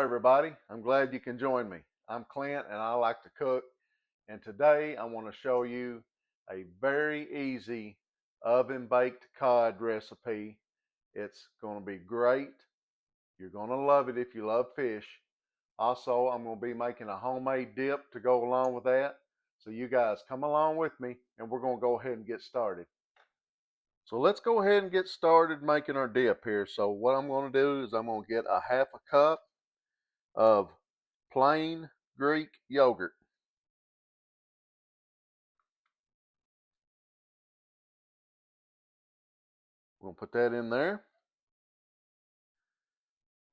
everybody. I'm glad you can join me. I'm Clint and I like to cook. And today I want to show you a very easy oven baked cod recipe. It's going to be great. You're going to love it if you love fish. Also, I'm going to be making a homemade dip to go along with that. So you guys come along with me and we're going to go ahead and get started. So let's go ahead and get started making our dip here. So what I'm going to do is I'm going to get a half a cup of plain Greek yogurt. We're going to put that in there.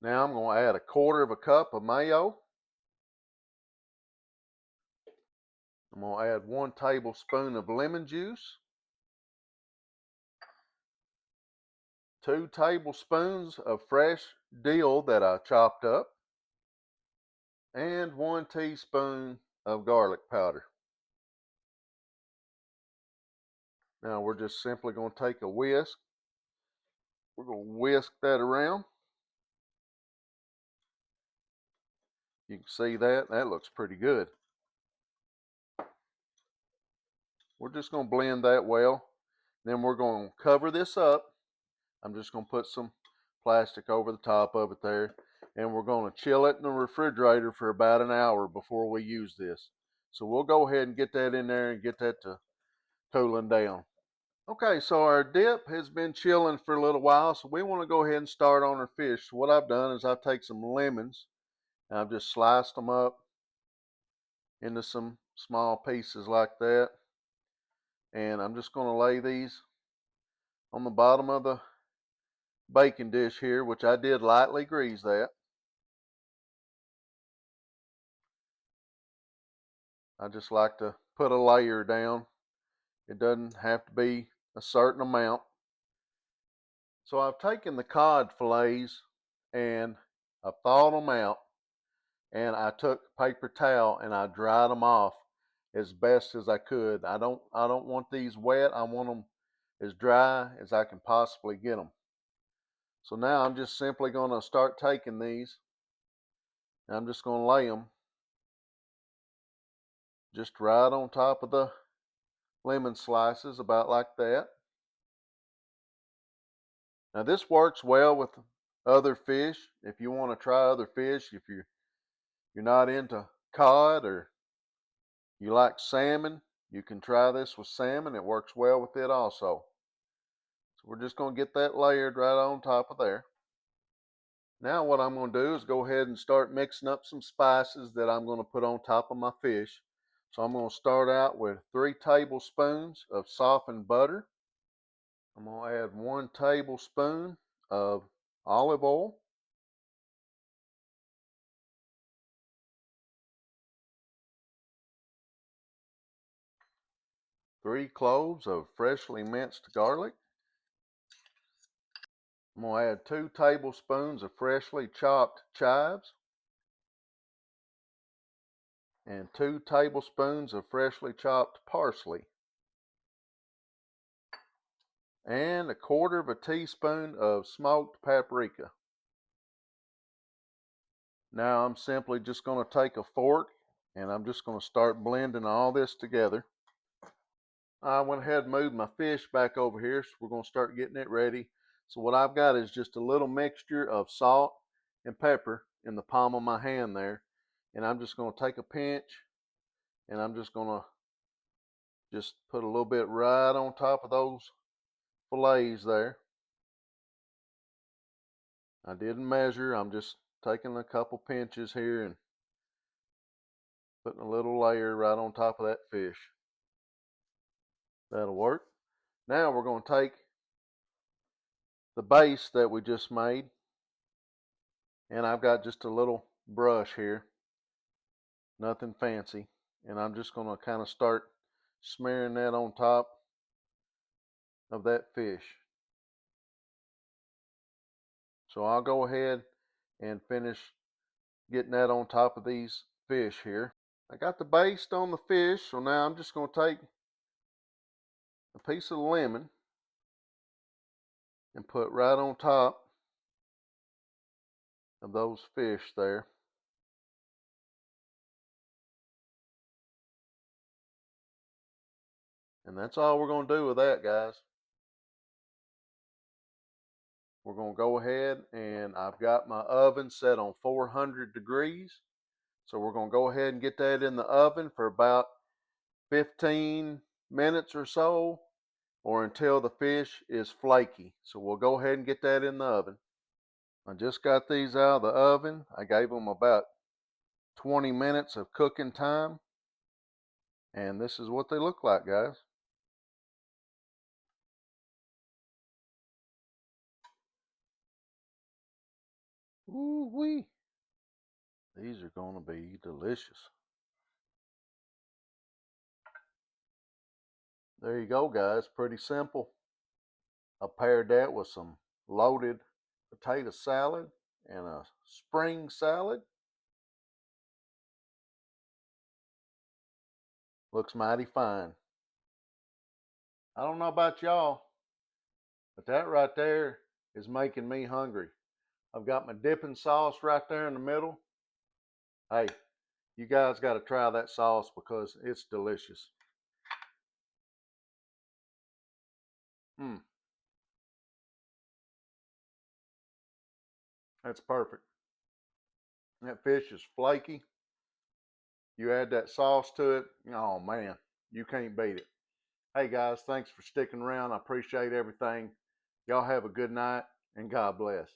Now I'm going to add a quarter of a cup of mayo. I'm going to add 1 tablespoon of lemon juice. 2 tablespoons of fresh dill that I chopped up. And 1 teaspoon of garlic powder. Now we're just simply going to take a whisk. We're going to whisk that around. You can see that looks pretty good. We're just going to blend that well. Then we're going to cover this up. I'm just going to put some plastic over the top of it there. And we're going to chill it in the refrigerator for about an hour before we use this. So we'll go ahead and get that in there and get that to cooling down. Okay, so our dip has been chilling for a little while, so we want to go ahead and start on our fish. So what I've done is I've taken some lemons and I've just sliced them up into some small pieces like that. And I'm just going to lay these on the bottom of the baking dish here, which I did lightly grease that. I just like to put a layer down. It doesn't have to be a certain amount. So I've taken the cod fillets and I've thawed them out, and I took a paper towel and I dried them off as best as I could. I don't want these wet. I want them as dry as I can possibly get them. So now I'm just simply going to start taking these, and I'm just going to lay them just right on top of the lemon slices, about like that. Now this works well with other fish. If you want to try other fish, if you're not into cod or you like salmon, you can try this with salmon. It works well with it also. So we're just going to get that layered right on top of there. Now what I'm going to do is go ahead and start mixing up some spices that I'm going to put on top of my fish. So I'm going to start out with 3 tablespoons of softened butter. I'm going to add 1 tablespoon of olive oil. 3 cloves of freshly minced garlic. I'm going to add 2 tablespoons of freshly chopped chives and 2 tablespoons of freshly chopped parsley and 1/4 teaspoon of smoked paprika. Now I'm simply just going to take a fork and I'm just going to start blending all this together. I went ahead and moved my fish back over here, so we're going to start getting it ready. So what I've got is just a little mixture of salt and pepper in the palm of my hand there. And I'm just going to take a pinch and I'm just going to just put a little bit right on top of those fillets there. I didn't measure. I'm just taking a couple pinches here and putting a little layer right on top of that fish. That'll work. Now we're going to take the base that we just made, and I've got just a little brush here, nothing fancy, and I'm just going to kind of start smearing that on top of that fish. So I'll go ahead and finish getting that on top of these fish here. I got the base on the fish, so now I'm just going to take a piece of lemon and put right on top of those fish there. And that's all we're going to do with that, guys. We're going to go ahead, and I've got my oven set on 400 degrees. So we're going to go ahead and get that in the oven for about 15 minutes or so, or until the fish is flaky. So we'll go ahead and get that in the oven. I just got these out of the oven. I gave them about 20 minutes of cooking time. And this is what they look like, guys. Ooh wee. These are going to be delicious. There you go, guys. Pretty simple. I paired that with some loaded potato salad and a spring salad. Looks mighty fine. I don't know about y'all, but that right there is making me hungry. I've got my dipping sauce right there in the middle. Hey, you guys got to try that sauce because it's delicious. Mmm, that's perfect. That fish is flaky. You add that sauce to it. Oh man, you can't beat it. Hey guys, thanks for sticking around. I appreciate everything. Y'all have a good night and God bless.